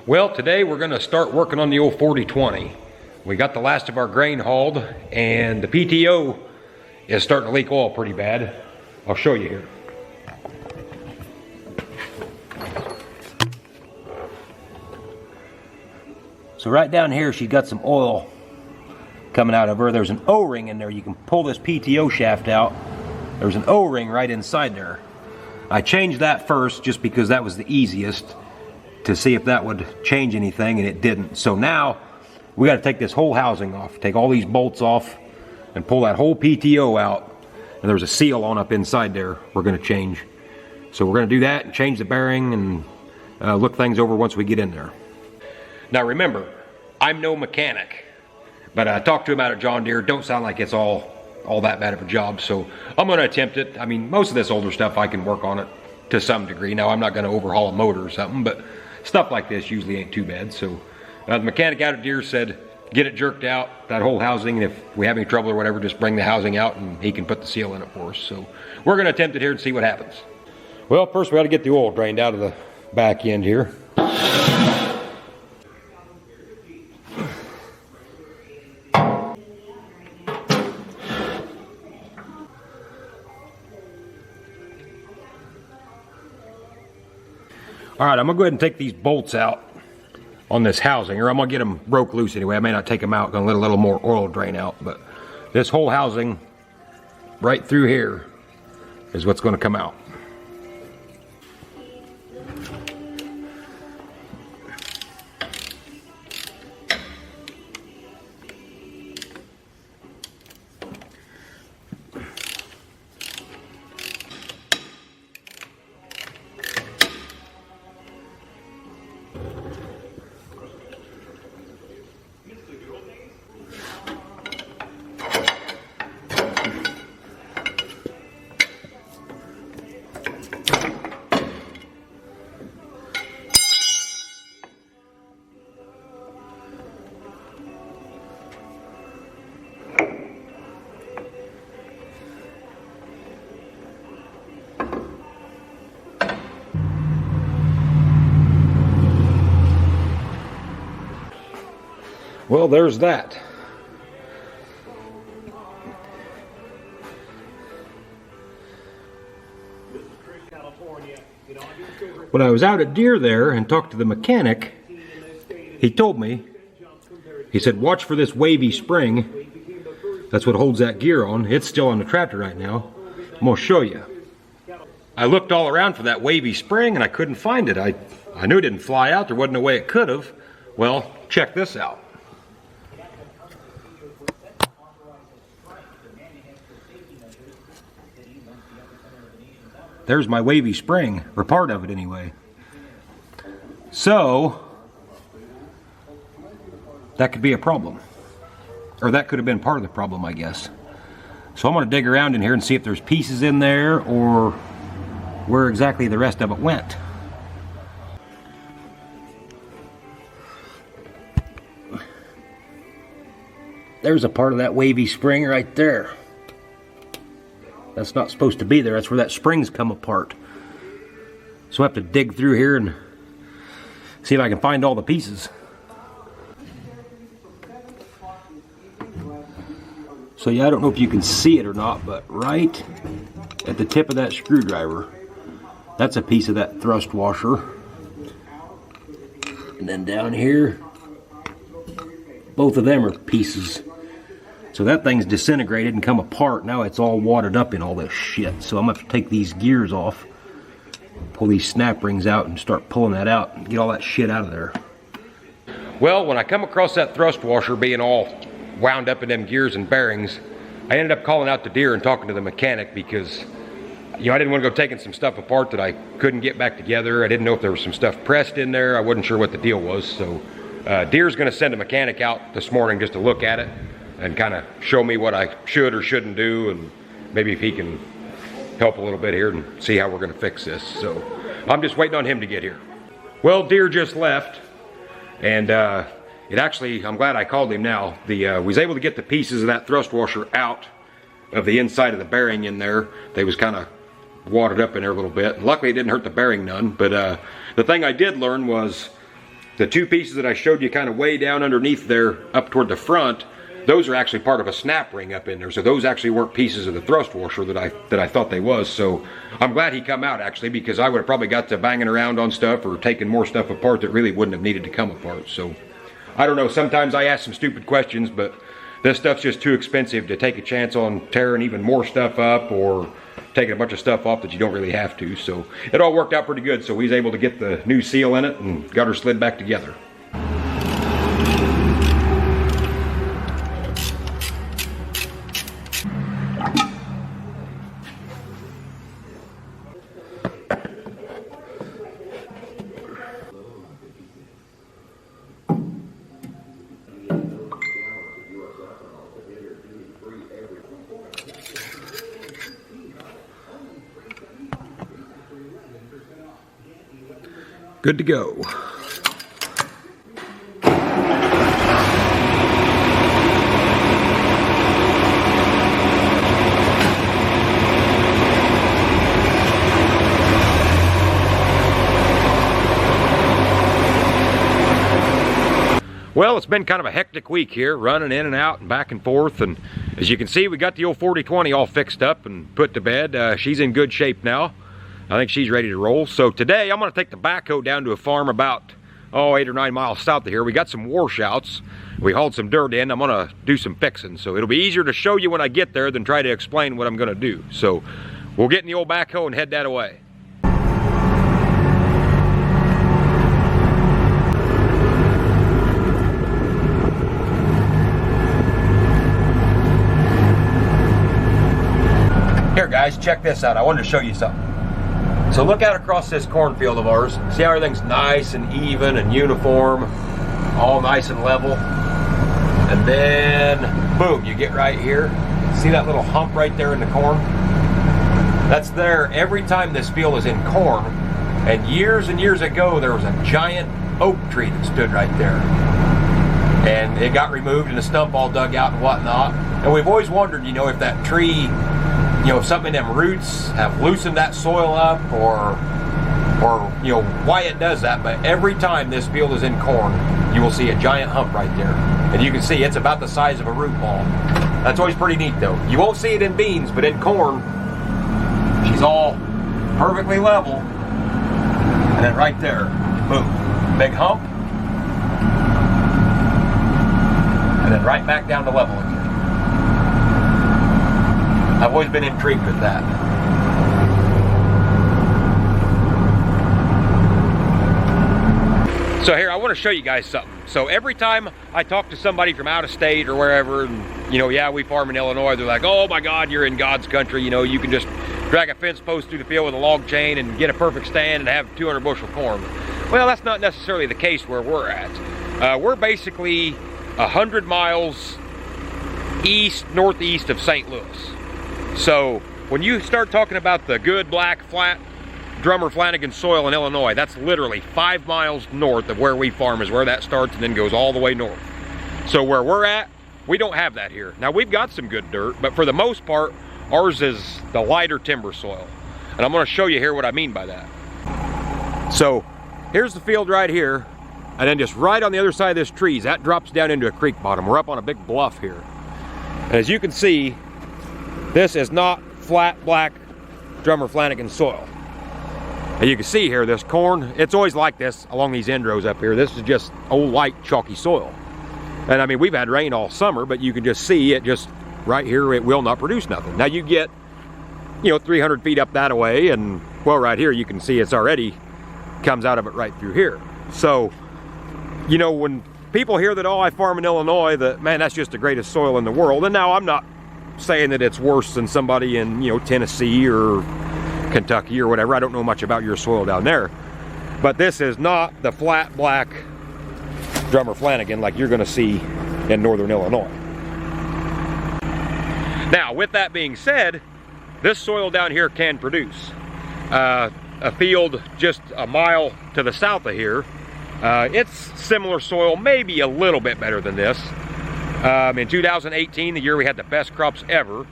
Well, today we're going to start working on the old 4020. We got the last of our grain hauled, and the p.t.o is starting to leak oil pretty bad. I'll show you here. So right down here, she's got some oil coming out of her. There's an O-ring in there. You can pull this p.t.o shaft out. There's an O-ring right inside there. I changed that first just because that was the easiest to see if that would change anything, and it didn't. So now we got to take this whole housing off, take all these bolts off and pull that whole p.t.o out, and there's a seal on up inside there we're going to change. So we're going to do that and change the bearing and look things over once we get in there. Now remember, I'm no mechanic, but I talked to him out at John Deere. Don't sound like it's all that bad of a job, so I'm going to attempt it. I mean, most of this older stuff I can work on it to some degree. Now I'm not going to overhaul a motor or something, but stuff like this usually ain't too bad. So the mechanic out at Deere said, get it jerked out, that whole housing, and if we have any trouble or whatever, just bring the housing out and he can put the seal in it for us. So we're going to attempt it here and see what happens. Well, first we got to get the oil drained out of the back end here. All right, I'm gonna go ahead and take these bolts out on this housing, or I'm gonna get them broke loose anyway. I may not take them out, gonna let a little more oil drain out, but this whole housing right through here is what's gonna come out. Well, there's that. When I was out at Deere there and talked to the mechanic, he told me, he said, watch for this wavy spring. That's what holds that gear on. It's still on the tractor right now. I'm going to show you. I looked all around for that wavy spring and I couldn't find it. I knew it didn't fly out. There wasn't no way it could have. Well, check this out. There's my wavy spring, or part of it anyway. So, that could be a problem. Or that could have been part of the problem, I guess. So I'm going to dig around in here and see if there's pieces in there or where exactly the rest of it went. There's a part of that wavy spring right there. That's not supposed to be there. That's where that spring's come apart. So I have to dig through here and see if I can find all the pieces. So yeah, I don't know if you can see it or not, but right at the tip of that screwdriver, that's a piece of that thrust washer. And then down here, both of them are pieces. So that thing's disintegrated and come apart. Now it's all wadded up in all this shit. So I'm gonna have to take these gears off, pull these snap rings out and start pulling that out and get all that shit out of there. Well, when I come across that thrust washer being all wound up in them gears and bearings, I ended up calling out to Deere and talking to the mechanic because, you know, I didn't want to go taking some stuff apart that I couldn't get back together. I didn't know if there was some stuff pressed in there. I wasn't sure what the deal was. So Deere's gonna send a mechanic out this morning just to look at it and kind of show me what I should or shouldn't do, and maybe if he can help a little bit here and see how we're going to fix this. So I'm just waiting on him to get here. Well, deer just left, and it actually, I'm glad I called him now. Was able to get the pieces of that thrust washer out of the inside of the bearing in there. They was kind of wadded up in there a little bit. Luckily, it didn't hurt the bearing none, but the thing I did learn was the two pieces that I showed you kind of way down underneath there, up toward the front, those are actually part of a snap ring up in there. So those actually weren't pieces of the thrust washer that I thought they was. So I'm glad he come out actually, because I would have probably got to banging around on stuff or taking more stuff apart that really wouldn't have needed to come apart. So I don't know, sometimes I ask some stupid questions, but this stuff's just too expensive to take a chance on tearing even more stuff up or taking a bunch of stuff off that you don't really have to. So it all worked out pretty good. So he's able to get the new seal in it and got her slid back together. Good to go. Well, it's been kind of a hectic week here, running in and out and back and forth, and as you can see, we got the old 4020 all fixed up and put to bed. She's in good shape now. I think she's ready to roll. So today I'm going to take the backhoe down to a farm about 8 or 9 miles south of here. We got some washouts. We hauled some dirt in. I'm going to do some fixing. So it'll be easier to show you when I get there than try to explain what I'm going to do. So we'll get in the old backhoe and head that away. Here guys, check this out. I wanted to show you something. So look out across this cornfield of ours. See how everything's nice and even and uniform, all nice and level. And then, boom, you get right here. See that little hump right there in the corn? That's there every time this field is in corn. And years ago, there was a giant oak tree that stood right there. And it got removed and the stump all dug out and whatnot. And we've always wondered, you know, if that tree, you know, if some of them roots have loosened that soil up or you know, why it does that. But every time this field is in corn, you will see a giant hump right there. And you can see it's about the size of a root ball. That's always pretty neat though. You won't see it in beans, but in corn, she's all perfectly level. And then right there, boom, big hump. And then right back down to level again. I've always been intrigued with that. So here, I want to show you guys something. So every time I talk to somebody from out of state or wherever, and, you know, yeah, we farm in Illinois, they're like, oh my God, you're in God's country. You know, you can just drag a fence post through the field with a log chain and get a perfect stand and have 200 bushel corn. Well, that's not necessarily the case where we're at. We're basically 100 miles northeast of St. Louis. So when you start talking about the good black flat Drummer Flanagan soil in Illinois, that's literally 5 miles north of where we farm is where that starts and then goes all the way north. So where we're at, we don't have that here. Now we've got some good dirt, but for the most part, ours is the lighter timber soil. And I'm gonna show you here what I mean by that. So here's the field right here, and then just right on the other side of this trees, that drops down into a creek bottom. We're up on a big bluff here. And as you can see, this is not flat black Drummer Flanagan soil. And you can see here, this corn, it's always like this along these end rows up here. This is just old light chalky soil. And I mean, we've had rain all summer, but you can just see it just right here, it will not produce nothing. Now you get, you know, 300 feet up that way, and well, right here you can see it's already comes out of it right through here. So, you know, when people hear that, oh, I farm in Illinois, that, man, that's just the greatest soil in the world. And now I'm not saying that it's worse than somebody in, you know, Tennessee or Kentucky or whatever. I don't know much about your soil down there. But this is not the flat black Drummer Flanagan like you're going to see in northern Illinois. Now, with that being said, this soil down here can produce. a field just a mile to the south of here. It's similar soil, maybe a little bit better than this. In 2018, the year we had the best crops ever,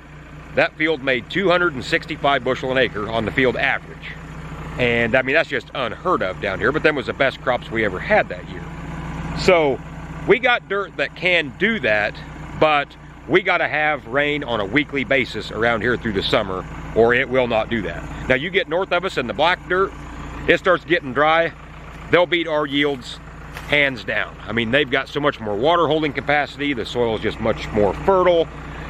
that field made 265 bushel an acre on the field average. And I mean, that's just unheard of down here, but them was the best crops we ever had that year. So we got dirt that can do that, but we got to have rain on a weekly basis around here through the summer, or it will not do that. Now you get north of us in the black dirt, it starts getting dry, they'll beat our yields hands down. I mean, they've got so much more water holding capacity, the soil is just much more fertile.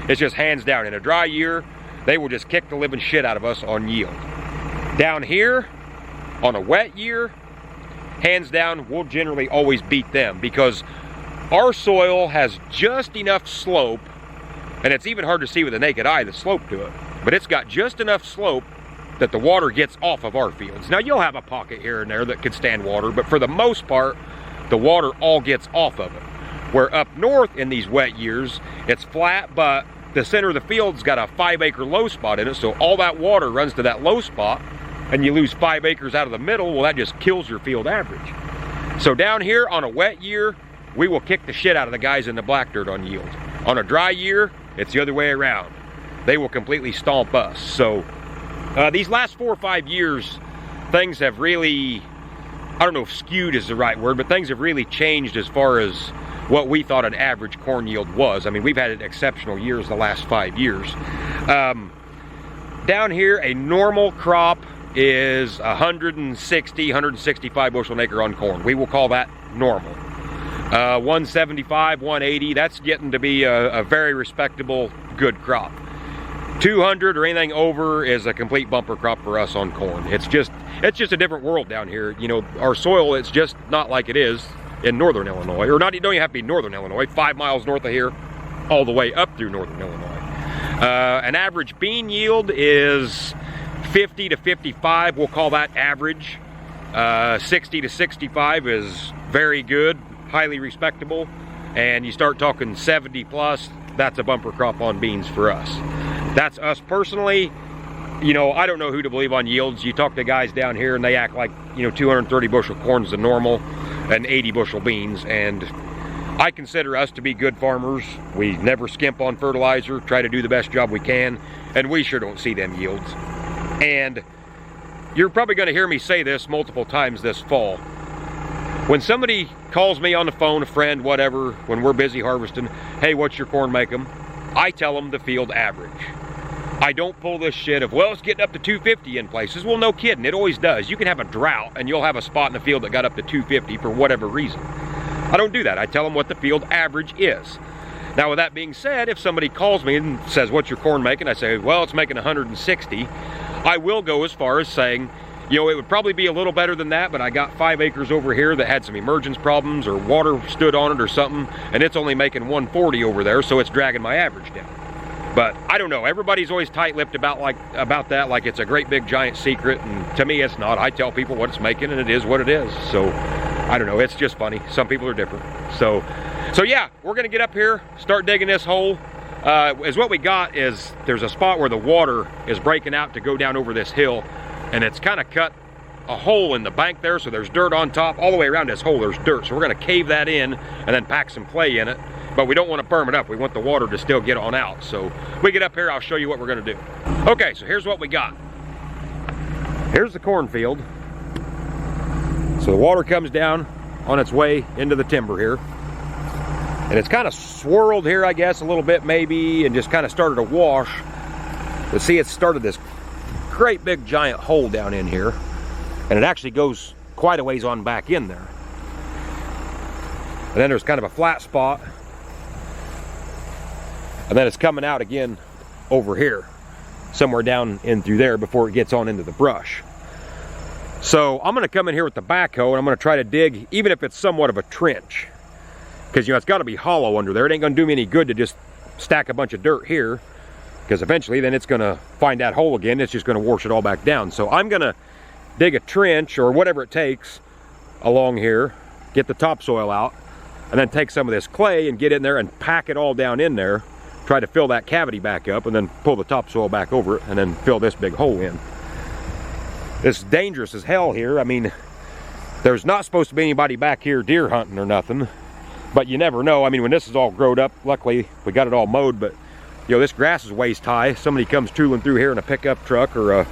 It's just hands down. In a dry year, they will just kick the living shit out of us on yield. Down here, on a wet year, hands down, we'll generally always beat them because our soil has just enough slope, and it's even hard to see with the naked eye, the slope to it, but it's got just enough slope that the water gets off of our fields. Now you'll have a pocket here and there that could stand water, but for the most part, the water all gets off of it. Where up north in these wet years, it's flat, but the center of the field's got a 5-acre low spot in it, so all that water runs to that low spot, and you lose 5 acres out of the middle. Well, that just kills your field average. So down here on a wet year, we will kick the shit out of the guys in the black dirt on yield. On a dry year, it's the other way around. They will completely stomp us. So these last 4 or 5 years, things have really, I don't know if skewed is the right word, but things have really changed as far as what we thought an average corn yield was. I mean, we've had exceptional years the last 5 years. Down here, a normal crop is 160, 165 bushel an acre on corn. We will call that normal. 175, 180, that's getting to be a very respectable, good crop. 200 or anything over is a complete bumper crop for us on corn. It's just a different world down here. You know, our soil, it's just not like it is in northern Illinois, or not, you don't even have to be northern Illinois, 5 miles north of here, all the way up through northern Illinois. An average bean yield is 50 to 55, we'll call that average. 60 to 65 is very good, highly respectable. And you start talking 70 plus, that's a bumper crop on beans for us. That's us personally. You know, I don't know who to believe on yields. You talk to guys down here and they act like, you know, 230 bushel corn's the normal and 80 bushel beans. And I consider us to be good farmers. We never skimp on fertilizer, try to do the best job we can, and we sure don't see them yields. And you're probably going to hear me say this multiple times this fall. When somebody calls me on the phone, a friend, whatever, when we're busy harvesting, hey, what's your corn make 'em? I tell them the field average. I don't pull this shit of, well, it's getting up to 250 in places. Well, no kidding, it always does. You can have a drought and you'll have a spot in the field that got up to 250 for whatever reason. I don't do that. I tell them what the field average is. Now, with that being said, if somebody calls me and says, what's your corn making? I say, well, it's making 160. I will go as far as saying, you know, it would probably be a little better than that, but I got 5 acres over here that had some emergence problems or water stood on it or something, and it's only making 140 over there, so it's dragging my average down. But I don't know, everybody's always tight-lipped about that, like it's a great big giant secret, and to me it's not. I tell people what it's making and it is what it is. So I don't know, it's just funny. Some people are different. So yeah, we're gonna get up here, start digging this hole. Is what we got is there's a spot where the water is breaking out to go down over this hill, and it's kind of cut a hole in the bank there, so there's dirt on top. All the way around this hole there's dirt, so we're gonna cave that in and then pack some clay in it. But we don't want to berm it up. We want the water to still get on out. So we get up here, I'll show you what we're gonna do. Okay, so here's what we got. Here's the cornfield. So the water comes down on its way into the timber here. And it's kind of swirled here, I guess, a little bit maybe, and just kind of started to wash. But see, it started this great big giant hole down in here. And it actually goes quite a ways on back in there. And then there's kind of a flat spot. And then it's coming out again over here, somewhere down in through there before it gets on into the brush. So I'm gonna come in here with the backhoe and I'm gonna try to dig, even if it's somewhat of a trench. Because, you know, it's gotta be hollow under there. It ain't gonna do me any good to just stack a bunch of dirt here, because eventually then it's gonna find that hole again. It's just gonna wash it all back down. So I'm gonna dig a trench or whatever it takes along here, get the topsoil out, and then take some of this clay and get in there and pack it all down in there. Try to fill that cavity back up and then pull the topsoil back over it and then fill this big hole in. It's dangerous as hell here. I mean, there's not supposed to be anybody back here deer hunting or nothing, but you never know. I mean, when this is all growed up, luckily we got it all mowed, but you know, this grass is waist high. Somebody comes tooling through here in a pickup truck or a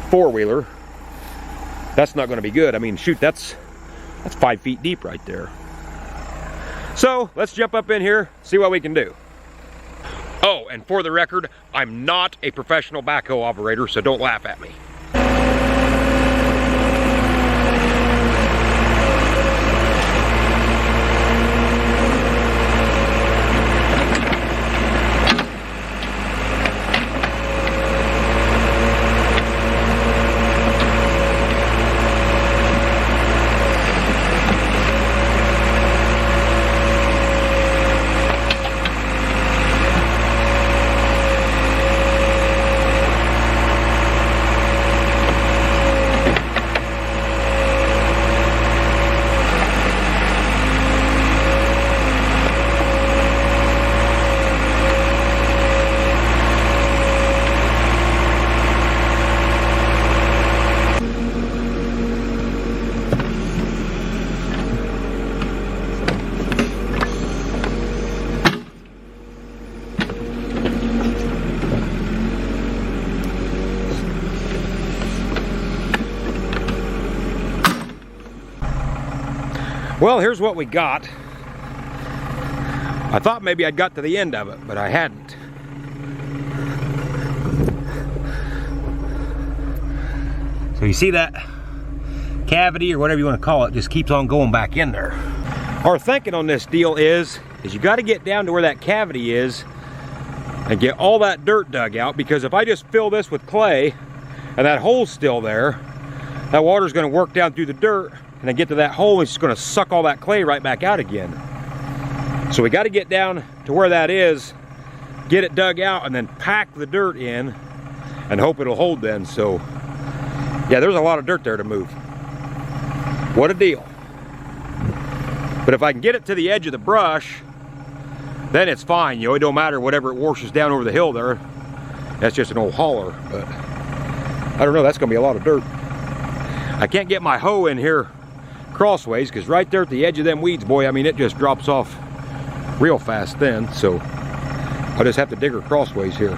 four-wheeler. That's not going to be good. I mean, shoot, that's 5 feet deep right there. So let's jump up in here, see what we can do. Oh, and for the record, I'm not a professional backhoe operator, so don't laugh at me. Well, here's what we got. I thought maybe I'd got to the end of it, but I hadn't. So you see that cavity, or whatever you want to call it, just keeps on going back in there. Our thinking on this deal is you got to get down to where that cavity is and get all that dirt dug out, because if I just fill this with clay and that hole's still there, that water's going to work down through the dirt and then get to that hole, and it's just going to suck all that clay right back out again. So we got to get down to where that is, get it dug out, and then pack the dirt in and hope it'll hold then. So yeah, there's a lot of dirt there to move. What a deal. But if I can get it to the edge of the brush, then it's fine. You know, it don't matter whatever it washes down over the hill there. That's just an old holler. But I don't know, that's going to be a lot of dirt. I can't get my hoe in here crossways, because right there at the edge of them weeds, boy, I mean, it just drops off real fast then. So I'll just have to dig her crossways here.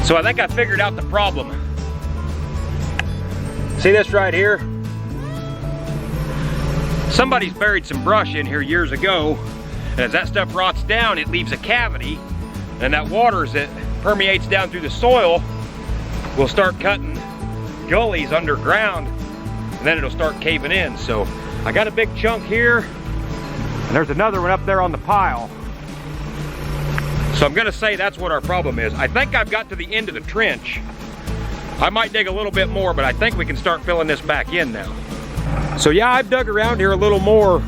So I think I figured out the problem. See this right here? Somebody's buried some brush in here years ago, and as that stuff rots down, it leaves a cavity, and that water, as it permeates down through the soil, will start cutting gullies underground, and then it'll start caving in. So I got a big chunk here, and there's another one up there on the pile. So I'm gonna say that's what our problem is. I think I've got to the end of the trench. I might dig a little bit more, but I think we can start filling this back in now. So yeah, I've dug around here a little more,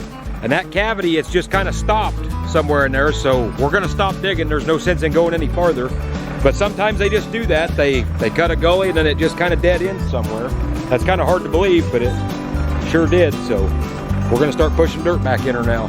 and that cavity, it's just kind of stopped somewhere in there, so we're gonna stop digging. There's no sense in going any farther. But sometimes they just do that. They cut a gully and then it just kind of dead ends somewhere. That's kind of hard to believe, but it sure did. So we're gonna start pushing dirt back in her now.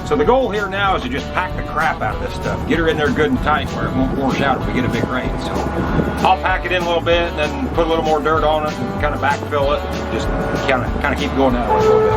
So the goal here now is to just pack the crap out of this stuff. Get her in there good and tight where it won't wash out if we get a big rain. So I'll pack it in a little bit and then put a little more dirt on it and kind of backfill it. Just kind of keep going that way a little bit.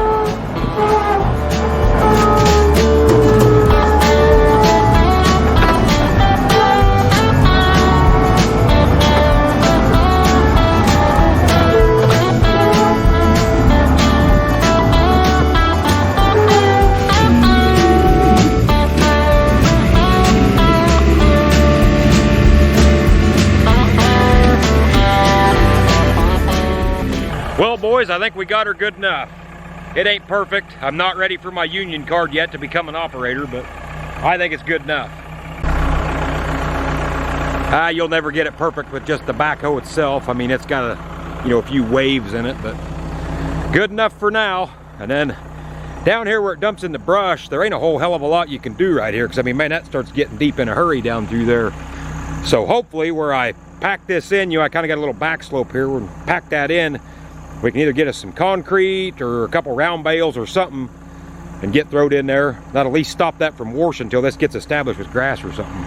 Well, boys, I think we got her good enough. It ain't perfect. I'm not ready for my union card yet to become an operator, but I think it's good enough. You'll never get it perfect with just the backhoe itself. I mean, it's got a few waves in it, but good enough for now. And then down here where it dumps in the brush, there ain't a whole hell of a lot you can do right here, because I mean, man, that starts getting deep in a hurry down through there. So hopefully where I pack this in, I kind of got a little back slope here. We'll pack that in. We can either get us some concrete or a couple round bales or something and get thrown in there. That'll at least stop that from washing until this gets established with grass or something.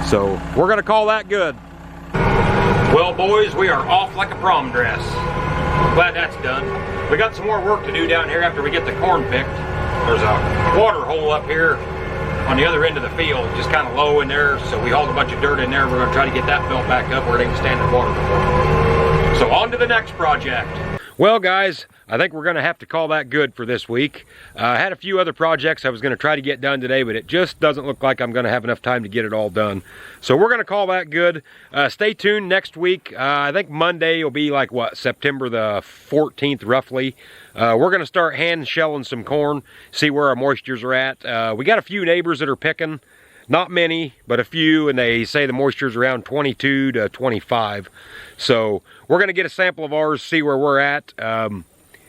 So we're gonna call that good. Well, boys, we are off like a prom dress. Glad that's done. We got some more work to do down here after we get the corn picked. There's a water hole up here on the other end of the field, just kind of low in there. So we hauled a bunch of dirt in there. We're gonna try to get that built back up where it ain't standing water before. So on to the next project. Well, guys, I think we're gonna have to call that good for this week. I had a few other projects I was gonna try to get done today, but it just doesn't look like I'm gonna have enough time to get it all done. So we're gonna call that good. Stay tuned next week. I think Monday will be like, what, September the 14th roughly. We're gonna start hand shelling some corn, see where our moistures are at. We got a few neighbors that are picking. Not many, but a few, and they say the moisture's around 22 to 25. So we're gonna get a sample of ours, see where we're at.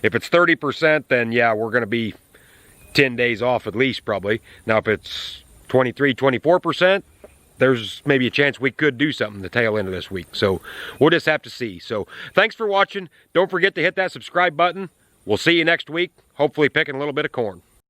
If it's 30%, then yeah, we're gonna be 10 days off at least probably. Now if it's 23, 24%, there's maybe a chance we could do something the tail end of this week. So we'll just have to see. So thanks for watching. Don't forget to hit that subscribe button. We'll see you next week, hopefully picking a little bit of corn.